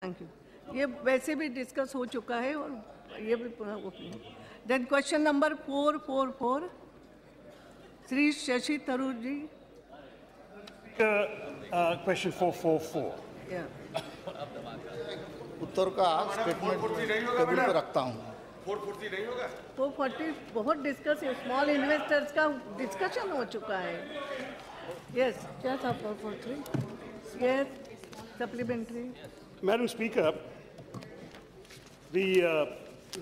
Thank you. ये वैसे भी डिस्कस हो चुका है और ये भी then question number 444 Shri Shashi Tharoor ji. Question 444 उत्तर का स्टेटमेंट टेबल पे रखता हूँ। 440 नहीं होगा? 440 बहुत डिस्कस स्मॉल इन्वेस्टर्स का डिस्कशन हो चुका है। यस, क्या था 443? Yes, supplementary. Madam Speaker, the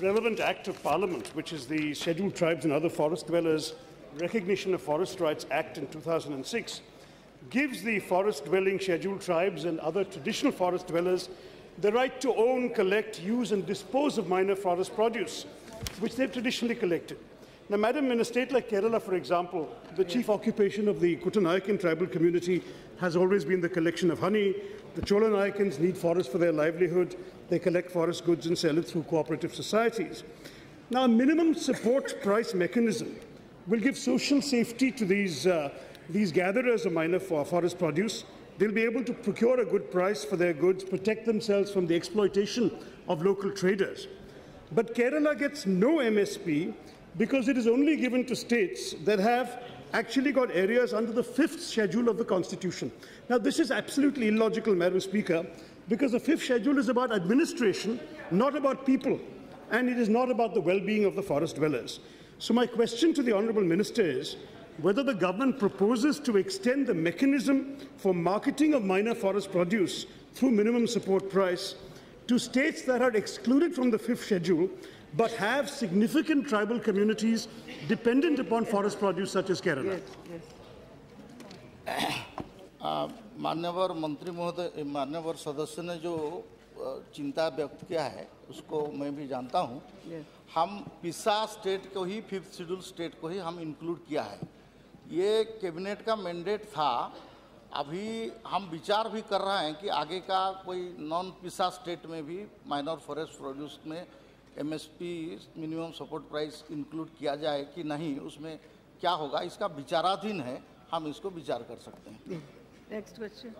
relevant Act of Parliament, which is the Scheduled Tribes and Other Forest Dwellers Recognition of Forest Rights Act in 2006, gives the forest-dwelling scheduled tribes and other traditional forest dwellers the right to own, collect, use and dispose of minor forest produce, which they've traditionally collected. Now, Madam, in a state like Kerala, for example, the chief occupation of the Kuttanayakkan tribal community has always been the collection of honey. The Cholanayakans need forests for their livelihood. They collect forest goods and sell it through cooperative societies. Now, a minimum support price mechanism will give social safety to these gatherers of minor forest produce. They'll be able to procure a good price for their goods, protect themselves from the exploitation of local traders. But Kerala gets no MSP because it is only given to states that have actually got areas under the 5th schedule of the Constitution. Now, this is absolutely illogical, Madam Speaker, because the 5th schedule is about administration, not about people, and it is not about the well-being of the forest dwellers. So my question to the Honourable Minister is whether the government proposes to extend the mechanism for marketing of minor forest produce through minimum support price to states that are excluded from the 5th schedule but have significant tribal communities dependent upon forest produce such as Kerala. मान्यवर मंत्री महोदय, मान्यवर सदस्य ने जो चिंता व्यक्त किया है उसको मैं भी जानता हूं। हम पिसा स्टेट को ही 5th शेड्यूल स्टेट को ही हम इंक्लूड किया है। ये कैबिनेट का मैंडेट था। अभी हम विचार भी कर रहे हैं कि आगे का कोई नॉन पिसा स्टेट में भी माइनर फॉरेस्ट प्रोड्यूस में MSP minimum support price include किया जाए कि नहीं, उसमें क्या होगा, इसका विचाराधीन है। हम इसको विचार कर सकते हैं। Next question.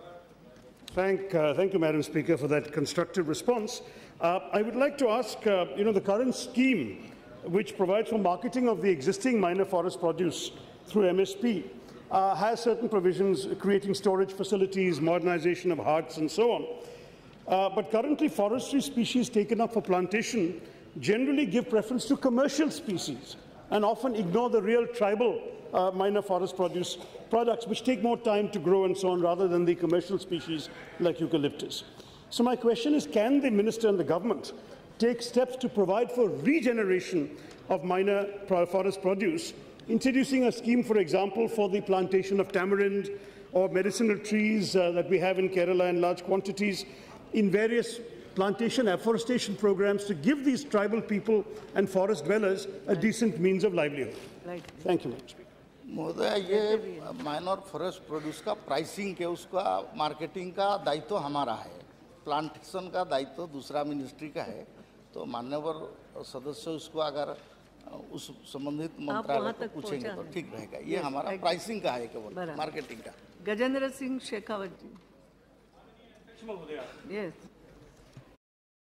Thank you, Madam Speaker, for that constructive response. I would like to ask, the current scheme, which provides for marketing of the existing minor forest produce through MSP, has certain provisions creating storage facilities, modernization of huts, and so on. But currently, forestry species taken up for plantation generally give preference to commercial species and often ignore the real tribal minor forest produce products, which take more time to grow and so on, rather than the commercial species like eucalyptus. So my question is, can the Minister and the government take steps to provide for regeneration of minor forest produce, introducing a scheme, for example, for the plantation of tamarind or medicinal trees that we have in Kerala in large quantities, in various plantation afforestation programs to give these tribal people and forest dwellers a decent means of livelihood? Thank you, Mr. Speaker. महोदय, ये minor forest produce का pricing के उसका marketing का दायित्व हमारा है, plantation का दायित्व दूसरा मिनिस्ट्री का है। तो मान्यवर सदस्य उसको अगर उस संबंधित मंत्रालय को पूछेंगे तो ठीक रहेगा। ये हमारा प्राइसिंग का है, केवल मार्केटिंग का। गजेंद्र सिंह शेखावत जी। यस।